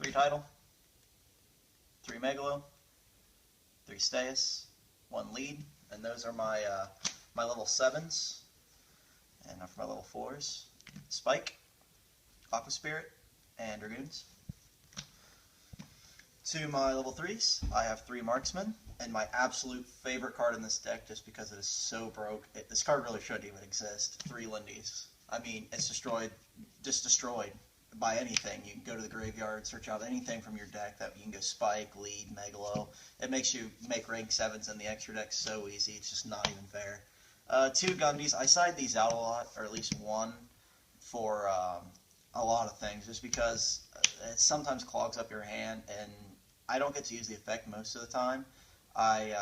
3 Tidal, 3 Megalo, 3 Staeus, 1 Lead, and those are my my level 7s. And for my level 4s, Spike, Aqua Spirit, and Dragoons. To my level 3s, I have 3 Marksmen, and my absolute favorite card in this deck, just because it is so broke, this card really shouldn't even exist, 3 Lindies. I mean, it's destroyed by anything. You can go to the graveyard, search out anything from your deck that you can go Spike, Lead, Megalo. It makes you make rank 7s in the extra deck so easy, it's just not even fair. 2 Gundies, I side these out a lot, or at least one, for a lot of things, just because it sometimes clogs up your hand, and I don't get to use the effect most of the time. I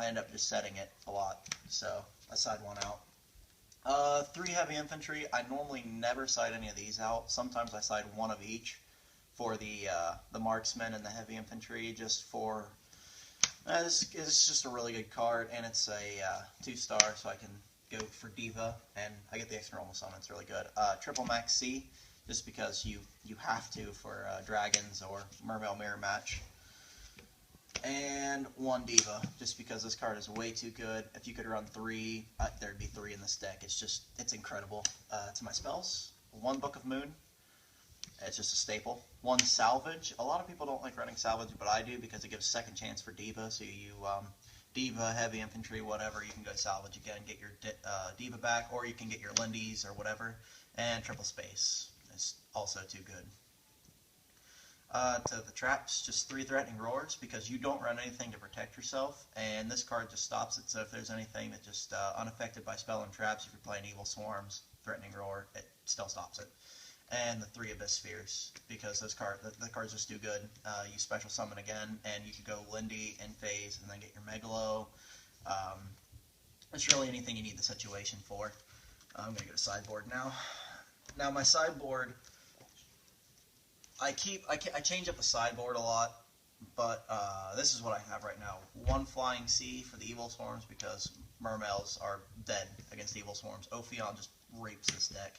end up just setting it a lot, so I side one out. 3 Heavy Infantry, I normally never side any of these out. Sometimes I side one of each for the Marksmen and the Heavy Infantry, just for... It's just a really good card, and it's a 2-star, so I can go for Diva, and I get the extra normal summon. It's really good. Triple Max C, just because you have to for Dragons or Mermail Mirror Match. And 1 Diva, just because this card is way too good. If you could run 3, there'd be 3 in this deck. It's incredible. To my spells, 1 Book of Moon. It's just a staple. 1 Salvage. A lot of people don't like running Salvage, but I do because it gives second chance for Diva. So you Diva, Heavy Infantry, whatever, you can go Salvage again, get your Diva back, or you can get your Lindies or whatever. And Triple Space is also too good. To the traps, just 3 Threatening Roars, because you don't run anything to protect yourself, and this card just stops it. So if there's anything that just unaffected by spell and traps, if you're playing Evil Swarms, Threatening Roar, it still stops it. And the 3 Abyss Spheres, because the cards just do good. You special summon again, and you can go Lindy and Phase, and then get your Megalo. It's really anything you need the situation for. I'm going to go to sideboard now. Now my sideboard, I change up the sideboard a lot, but this is what I have right now. 1 Flying Sea for the Evil Swarms, because Mermails are dead against Evil Swarms. Ophion just rapes this deck.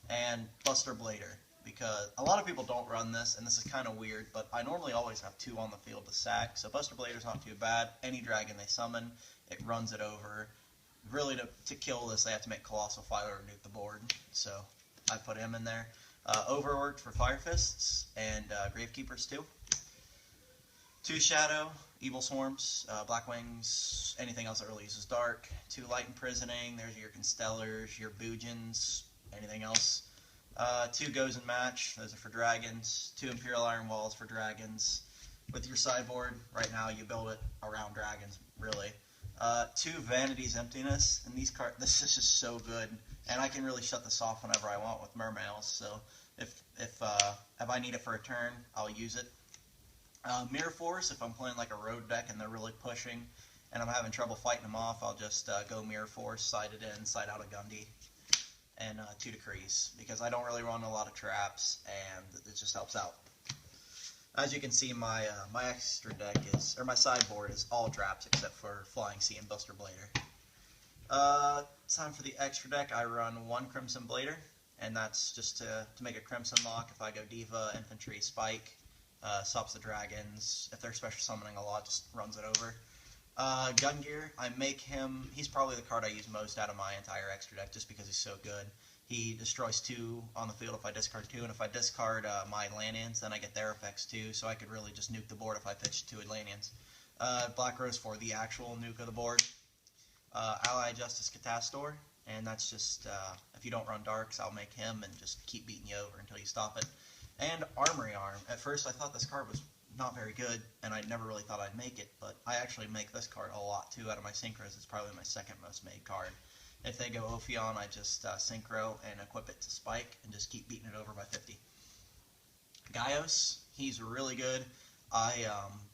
And Buster Blader, because a lot of people don't run this, and this is kind of weird, but I normally always have 2 on the field to sack, so Buster Blader's not too bad. Any dragon they summon, it runs it over. Really, to kill this, they have to make Colossal Filer or nuke the board, so I put him in there. Overworked for Fire Fists, and Gravekeepers too. 2 Shadow, Evil Swarms, Black Wings, anything else that really uses Dark. 2 Light Imprisoning, there's your Constellars, your Boojins, anything else. 2 Goes and Match, those are for dragons. 2 Imperial Iron Walls for dragons. With your sideboard, right now you build it around dragons, really. 2 Vanity's Emptiness, and this is just so good, and I can really shut this off whenever I want with Mermails, so if I need it for a turn, I'll use it. Mirror Force, if I'm playing like a road deck and they're really pushing, and I'm having trouble fighting them off, I'll just go Mirror Force, side it in, side out a Gundy. And 2 Decrees, because I don't really run a lot of traps, and it just helps out. As you can see, my extra deck my sideboard is all traps except for Flying Sea and Buster Blader. Time for the extra deck. I run 1 Crimson Blader, and that's just to make a Crimson lock. If I go Diva, Infantry, Spike, stops the dragons. If they're special summoning a lot, just runs it over. Gun Gear, I make him, he's probably the card I use most out of my entire extra deck, just because he's so good. He destroys 2 on the field if I discard 2, and if I discard my Atlanteans, then I get their effects too, so I could really just nuke the board if I pitch 2 Atlanteans. Black Rose for the actual nuke of the board. Ally Justice Catastor, and that's just, if you don't run Darks, I'll make him and just keep beating you over until you stop it. And Armory Arm. At first I thought this card was not very good, and I never really thought I'd make it, but I actually make this card a lot too out of my synchros. It's probably my 2nd most made card. If they go Ophion, I just synchro and equip it to Spike and just keep beating it over by 50. Gaios, he's really good. I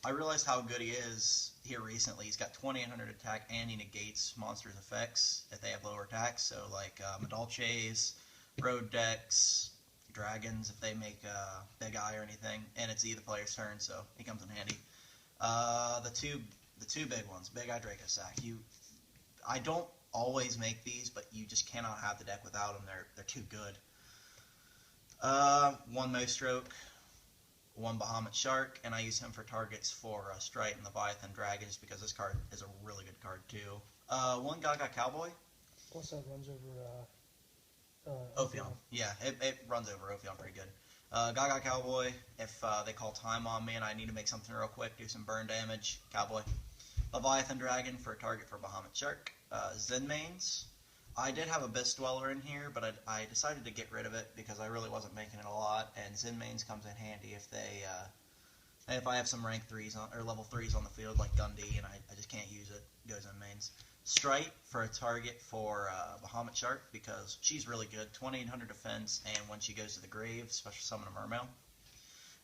realized how good he is here recently. He's got 2800 attack, and he negates monsters' effects if they have lower attacks, so like Madolches, Road Decks, Dragons if they make Big Eye or anything, and it's either player's turn, so he comes in handy. The two big ones, Big Eye, Draco Sack. I don't always make these, but you just cannot have the deck without them. They're too good. 1 No Stroke, one Bahamut Shark, and I use him for targets for Strite and Leviathan Dragons because this card is a really good card too. One Gaga Cowboy. Plus that runs over Ophion. Yeah, it runs over Ophion pretty good. Gaga Cowboy, if they call time on me and I need to make something real quick, do some burn damage, Cowboy. Leviathan Dragon for a target for Bahamut Shark. Zenmains. I did have Abyss Dweller in here, but I decided to get rid of it because I really wasn't making it a lot, and Zenmains comes in handy if if I have some rank 3s or level 3s on the field like Gundy and I just can't use it, go Zenmains. Strite for a target for Bahamut Shark because she's really good, 2800 defense, and when she goes to the grave, special summon a Mermail.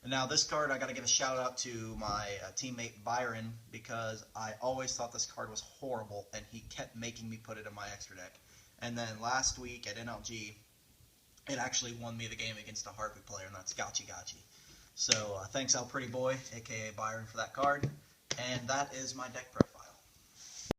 And now this card, I got to give a shout out to my teammate Byron because I always thought this card was horrible, and he kept making me put it in my extra deck. And then last week at NLG, it actually won me the game against a Harpie player, and that's Gotchi Gotchi. So thanks, El Pretty Boy, aka Byron, for that card. And that is my deck prep.